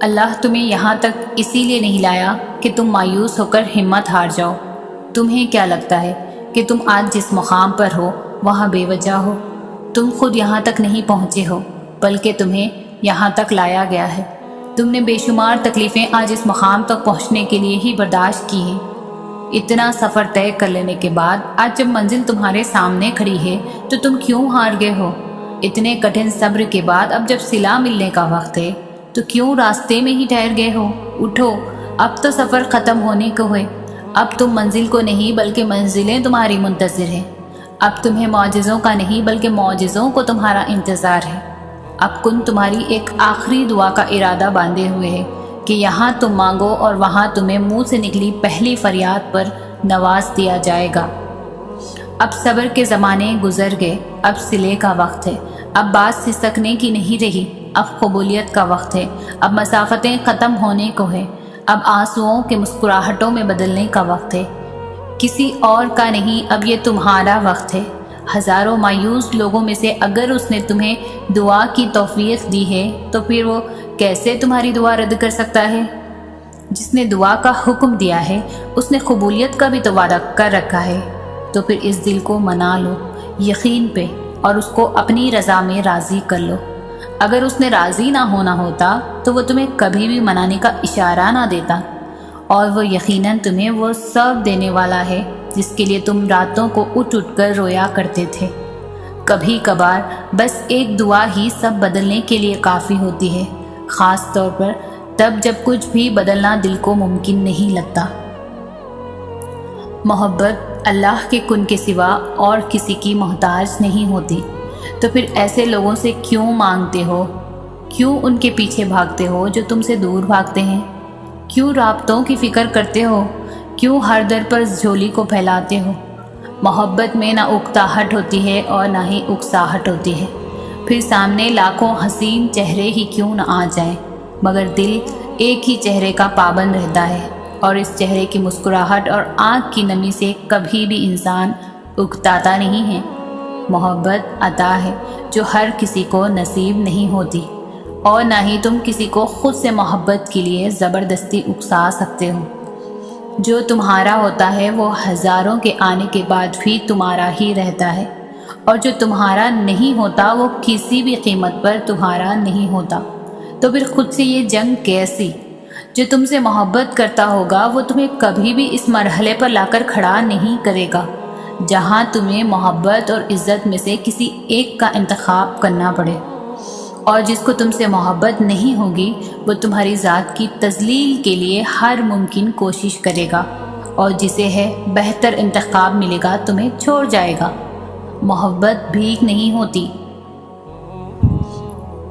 اللہ تمہیں یہاں تک اسی لیے نہیں لایا کہ تم مایوس ہو کر ہمت ہار جاؤ۔ تمہیں کیا لگتا ہے کہ تم آج جس مقام پر ہو وہاں بے وجہ ہو؟ تم خود یہاں تک نہیں پہنچے ہو، بلکہ تمہیں یہاں تک لایا گیا ہے۔ تم نے بے شمار تکلیفیں آج اس مقام تک پہنچنے کے لیے ہی برداشت کی ہیں۔ اتنا سفر طے کر لینے کے بعد آج جب منزل تمہارے سامنے کھڑی ہے تو تم کیوں ہار گئے ہو؟ اتنے کٹھن صبر کے بعد اب جب صلہ ملنے کا وقت ہے تو کیوں راستے میں ہی ٹھہر گئے ہو؟ اٹھو، اب تو سفر ختم ہونے کو ہے۔ اب تم منزل کو نہیں بلکہ منزلیں تمہاری منتظر ہیں۔ اب تمہیں معجزوں کا نہیں بلکہ معجزوں کو تمہارا انتظار ہے۔ اب کن تمہاری ایک آخری دعا کا ارادہ باندھے ہوئے ہے کہ یہاں تم مانگو اور وہاں تمہیں منہ سے نکلی پہلی فریاد پر نواز دیا جائے گا۔ اب صبر کے زمانے گزر گئے، اب صلے کا وقت ہے۔ اب بات سسکنے کی نہیں رہی، اب قبولیت کا وقت ہے۔ اب مسافتیں ختم ہونے کو ہے، اب آنسوؤں کے مسکراہٹوں میں بدلنے کا وقت ہے۔ کسی اور کا نہیں، اب یہ تمہارا وقت ہے۔ ہزاروں مایوس لوگوں میں سے اگر اس نے تمہیں دعا کی توفیق دی ہے تو پھر وہ کیسے تمہاری دعا رد کر سکتا ہے؟ جس نے دعا کا حکم دیا ہے اس نے قبولیت کا بھی تو وعدہ کر رکھا ہے۔ تو پھر اس دل کو منا لو یقین پہ اور اس کو اپنی رضا میں راضی کر لو۔ اگر اس نے راضی نہ ہونا ہوتا تو وہ تمہیں کبھی بھی منانے کا اشارہ نہ دیتا، اور وہ یقیناً تمہیں وہ سب دینے والا ہے جس کے لیے تم راتوں کو اٹھ اٹھ کر رویا کرتے تھے۔ کبھی کبھار بس ایک دعا ہی سب بدلنے کے لیے کافی ہوتی ہے، خاص طور پر تب جب کچھ بھی بدلنا دل کو ممکن نہیں لگتا۔ محبت اللہ کے کن کے سوا اور کسی کی محتاج نہیں ہوتی، تو پھر ایسے لوگوں سے کیوں مانگتے ہو؟ کیوں ان کے پیچھے بھاگتے ہو جو تم سے دور بھاگتے ہیں؟ کیوں رابطوں کی فکر کرتے ہو؟ کیوں ہر در پر جھولی کو پھیلاتے ہو؟ محبت میں نہ اکتاہٹ ہوتی ہے اور نہ ہی اکساہٹ ہوتی ہے۔ پھر سامنے لاکھوں حسین چہرے ہی کیوں نہ آ جائیں، مگر دل ایک ہی چہرے کا پابند رہتا ہے، اور اس چہرے کی مسکراہٹ اور آنکھ کی نمی سے کبھی بھی انسان اکتاتا نہیں ہے۔ محبت عطا ہے جو ہر کسی کو نصیب نہیں ہوتی، اور نہ ہی تم کسی کو خود سے محبت کے لیے زبردستی اکسا سکتے ہو۔ جو تمہارا ہوتا ہے وہ ہزاروں کے آنے کے بعد بھی تمہارا ہی رہتا ہے، اور جو تمہارا نہیں ہوتا وہ کسی بھی قیمت پر تمہارا نہیں ہوتا۔ تو پھر خود سے یہ جنگ کیسی؟ جو تم سے محبت کرتا ہوگا وہ تمہیں کبھی بھی اس مرحلے پر لا کر کھڑا نہیں کرے گا جہاں تمہیں محبت اور عزت میں سے کسی ایک کا انتخاب کرنا پڑے، اور جس کو تم سے محبت نہیں ہوگی وہ تمہاری ذات کی تذلیل کے لیے ہر ممکن کوشش کرے گا، اور جسے ہے بہتر انتخاب ملے گا تمہیں چھوڑ جائے گا۔ محبت بھیک نہیں ہوتی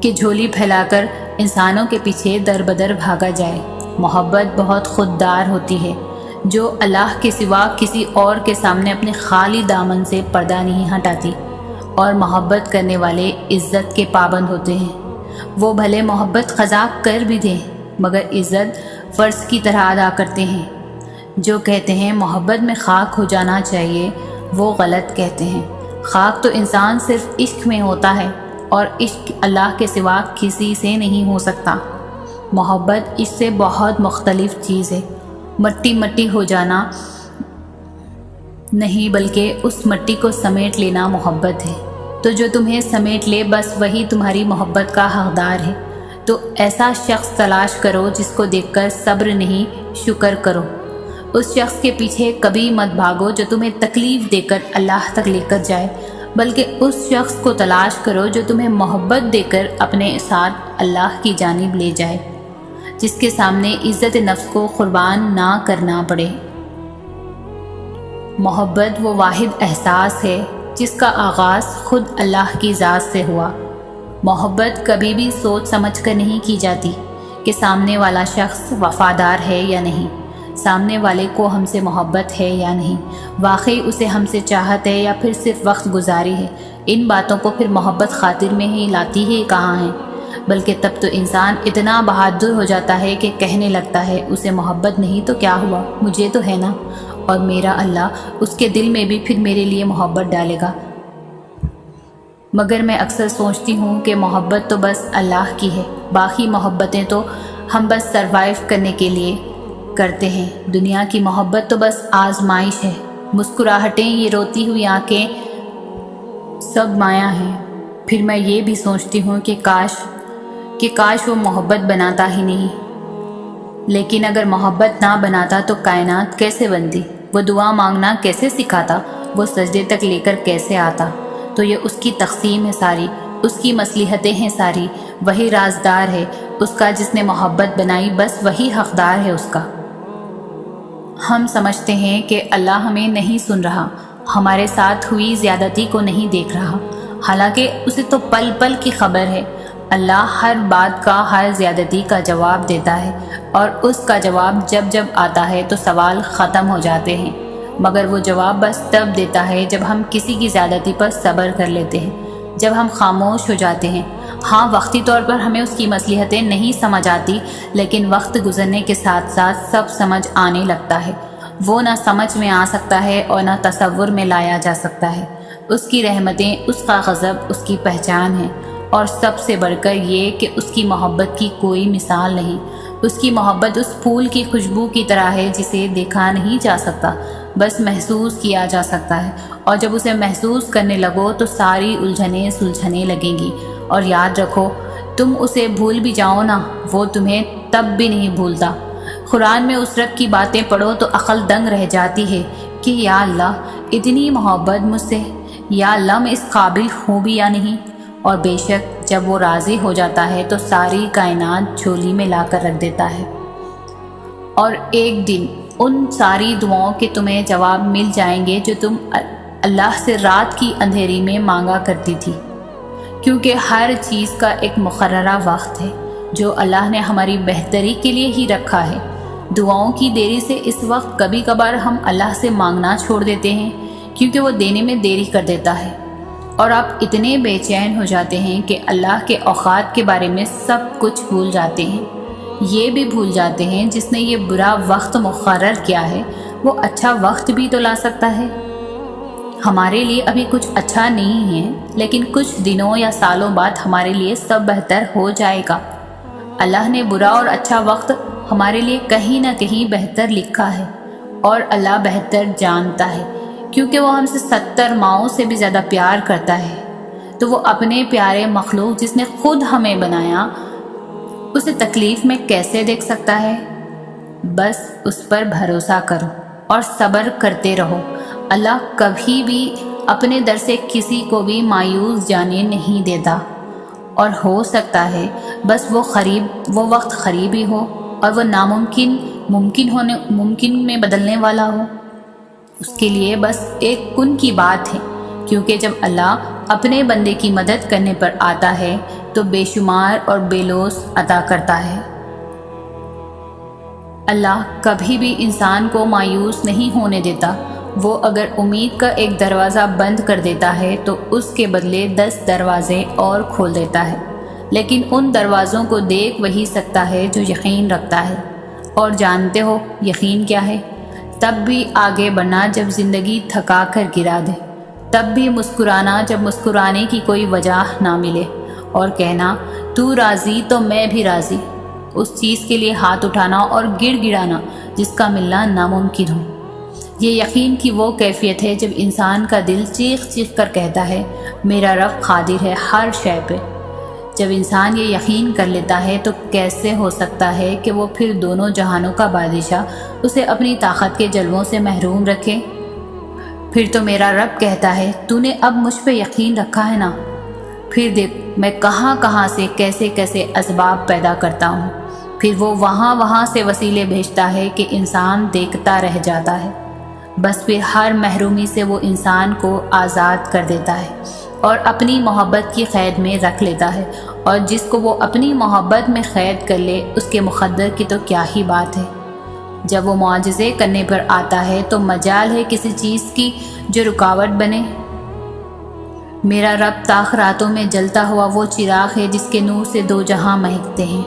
کہ جھولی پھیلا کر انسانوں کے پیچھے در بدر بھاگا جائے۔ محبت بہت خوددار ہوتی ہے، جو اللہ کے سوا کسی اور کے سامنے اپنے خالی دامن سے پردہ نہیں ہٹاتی، اور محبت کرنے والے عزت کے پابند ہوتے ہیں۔ وہ بھلے محبت قضا کر بھی دیں مگر عزت فرض کی طرح ادا کرتے ہیں۔ جو کہتے ہیں محبت میں خاک ہو جانا چاہیے وہ غلط کہتے ہیں۔ خاک تو انسان صرف عشق میں ہوتا ہے، اور عشق اللہ کے سوا کسی سے نہیں ہو سکتا۔ محبت اس سے بہت مختلف چیز ہے۔ مٹی مٹی ہو جانا نہیں بلکہ اس مٹی کو سمیٹ لینا محبت ہے۔ تو جو تمہیں سمیٹ لے بس وہی تمہاری محبت کا حقدار ہے۔ تو ایسا شخص تلاش کرو جس کو دیکھ کر صبر نہیں شکر کرو۔ اس شخص کے پیچھے کبھی مت بھاگو جو تمہیں تکلیف دے کر اللہ تک لے کر جائے، بلکہ اس شخص کو تلاش کرو جو تمہیں محبت دے کر اپنے ساتھ اللہ کی جانب لے جائے، جس کے سامنے عزت نفس کو قربان نہ کرنا پڑے۔ محبت وہ واحد احساس ہے جس کا آغاز خود اللہ کی ذات سے ہوا۔ محبت کبھی بھی سوچ سمجھ کر نہیں کی جاتی کہ سامنے والا شخص وفادار ہے یا نہیں، سامنے والے کو ہم سے محبت ہے یا نہیں، واقعی اسے ہم سے چاہت ہے یا پھر صرف وقت گزاری ہے۔ ان باتوں کو پھر محبت خاطر میں ہی لاتی ہی کہاں ہے، بلکہ تب تو انسان اتنا بہادر ہو جاتا ہے کہ کہنے لگتا ہے اسے محبت نہیں تو کیا ہوا، مجھے تو ہے نا، اور میرا اللہ اس کے دل میں بھی پھر میرے لیے محبت ڈالے گا۔ مگر میں اکثر سوچتی ہوں کہ محبت تو بس اللہ کی ہے، باقی محبتیں تو ہم بس سروائیو کرنے کے لیے کرتے ہیں۔ دنیا کی محبت تو بس آزمائش ہے۔ مسکراہٹیں، یہ روتی ہوئی آنکھیں سب مایا ہیں۔ پھر میں یہ بھی سوچتی ہوں کہ کاش وہ محبت بناتا ہی نہیں۔ لیکن اگر محبت نہ بناتا تو کائنات کیسے بنتی؟ وہ دعا مانگنا کیسے سکھاتا؟ وہ سجدے تک لے کر کیسے آتا؟ تو یہ اس کی تقسیم ہے ساری، اس کی مصلحتیں ہیں ساری، وہی رازدار ہے اس کا جس نے محبت بنائی، بس وہی حقدار ہے اس کا۔ ہم سمجھتے ہیں کہ اللہ ہمیں نہیں سن رہا، ہمارے ساتھ ہوئی زیادتی کو نہیں دیکھ رہا، حالانکہ اسے تو پل پل کی خبر ہے۔ اللہ ہر بات کا، ہر زیادتی کا جواب دیتا ہے، اور اس کا جواب جب جب آتا ہے تو سوال ختم ہو جاتے ہیں، مگر وہ جواب بس تب دیتا ہے جب ہم کسی کی زیادتی پر صبر کر لیتے ہیں، جب ہم خاموش ہو جاتے ہیں۔ ہاں، وقتی طور پر ہمیں اس کی مصلحتیں نہیں سمجھ آتی، لیکن وقت گزرنے کے ساتھ ساتھ سب سمجھ آنے لگتا ہے۔ وہ نہ سمجھ میں آ سکتا ہے اور نہ تصور میں لایا جا سکتا ہے۔ اس کی رحمتیں، اس کا غضب اس کی پہچان ہے، اور سب سے بڑھ کر یہ کہ اس کی محبت کی کوئی مثال نہیں۔ اس کی محبت اس پھول کی خوشبو کی طرح ہے جسے دیکھا نہیں جا سکتا، بس محسوس کیا جا سکتا ہے، اور جب اسے محسوس کرنے لگو تو ساری الجھنیں سلجھنے لگیں گی۔ اور یاد رکھو، تم اسے بھول بھی جاؤ نا، وہ تمہیں تب بھی نہیں بھولتا۔ قرآن میں اس رب کی باتیں پڑھو تو عقل دنگ رہ جاتی ہے کہ یا اللہ، اتنی محبت مجھ سے، یا اللہ میں اس قابل ہوں بھی یا نہیں۔ اور بے شک جب وہ راضی ہو جاتا ہے تو ساری کائنات جھولی میں لا کر رکھ دیتا ہے، اور ایک دن ان ساری دعاؤں کے تمہیں جواب مل جائیں گے جو تم اللہ سے رات کی اندھیری میں مانگا کرتی تھی، کیونکہ ہر چیز کا ایک مقررہ وقت ہے جو اللہ نے ہماری بہتری کے لیے ہی رکھا ہے۔ دعاؤں کی دیری سے اس وقت کبھی کبھار ہم اللہ سے مانگنا چھوڑ دیتے ہیں کیونکہ وہ دینے میں دیری کر دیتا ہے، اور آپ اتنے بے چین ہو جاتے ہیں کہ اللہ کے اوقات کے بارے میں سب کچھ بھول جاتے ہیں۔ یہ بھی بھول جاتے ہیں جس نے یہ برا وقت مقرر کیا ہے وہ اچھا وقت بھی تو لا سکتا ہے۔ ہمارے لیے ابھی کچھ اچھا نہیں ہے، لیکن کچھ دنوں یا سالوں بعد ہمارے لیے سب بہتر ہو جائے گا۔ اللہ نے برا اور اچھا وقت ہمارے لیے کہیں نہ کہیں بہتر لکھا ہے، اور اللہ بہتر جانتا ہے، کیونکہ وہ ہم سے 70 ماؤں سے بھی زیادہ پیار کرتا ہے۔ تو وہ اپنے پیارے مخلوق جس نے خود ہمیں بنایا، اسے تکلیف میں کیسے دیکھ سکتا ہے؟ بس اس پر بھروسہ کرو اور صبر کرتے رہو۔ اللہ کبھی بھی اپنے در سے کسی کو بھی مایوس جانے نہیں دیتا، اور ہو سکتا ہے بس وہ وقت قریب ہی ہو، اور وہ ناممکن ممکن میں بدلنے والا ہو۔ اس کے لیے بس ایک کن کی بات ہے، کیونکہ جب اللہ اپنے بندے کی مدد کرنے پر آتا ہے تو بے شمار اور بے لوث عطا کرتا ہے۔ اللہ کبھی بھی انسان کو مایوس نہیں ہونے دیتا۔ وہ اگر امید کا ایک دروازہ بند کر دیتا ہے تو اس کے بدلے 10 دروازے اور کھول دیتا ہے، لیکن ان دروازوں کو دیکھ وہی سکتا ہے جو یقین رکھتا ہے۔ اور جانتے ہو یقین کیا ہے؟ تب بھی آگے بڑھنا جب زندگی تھکا کر گرا دے، تب بھی مسکرانا جب مسکرانے کی کوئی وجہ نہ ملے، اور کہنا تو راضی تو میں بھی راضی، اس چیز کے لیے ہاتھ اٹھانا اور گڑ گڑانا جس کا ملنا ناممکن ہو۔ یہ یقین کی وہ کیفیت ہے جب انسان کا دل چیخ چیخ کر کہتا ہے میرا رب قادر ہے ہر شے پہ۔ جب انسان یہ یقین کر لیتا ہے تو کیسے ہو سکتا ہے کہ وہ پھر دونوں جہانوں کا بادشاہ اسے اپنی طاقت کے جلووں سے محروم رکھے؟ پھر تو میرا رب کہتا ہے تو نے اب مجھ پہ یقین رکھا ہے نا، پھر دیکھ میں کہاں کہاں سے کیسے کیسے اسباب پیدا کرتا ہوں، پھر وہ وہاں سے وسیلے بھیجتا ہے کہ انسان دیکھتا رہ جاتا ہے۔ بس پھر ہر محرومی سے وہ انسان کو آزاد کر دیتا ہے اور اپنی محبت کی قید میں رکھ لیتا ہے، اور جس کو وہ اپنی محبت میں قید کر لے اس کے مقدر کی تو کیا ہی بات ہے۔ جب وہ معجزے کرنے پر آتا ہے تو مجال ہے کسی چیز کی جو رکاوٹ بنے؟ میرا رب تاخ راتوں میں جلتا ہوا وہ چراغ ہے جس کے نور سے 2 جہاں مہکتے ہیں۔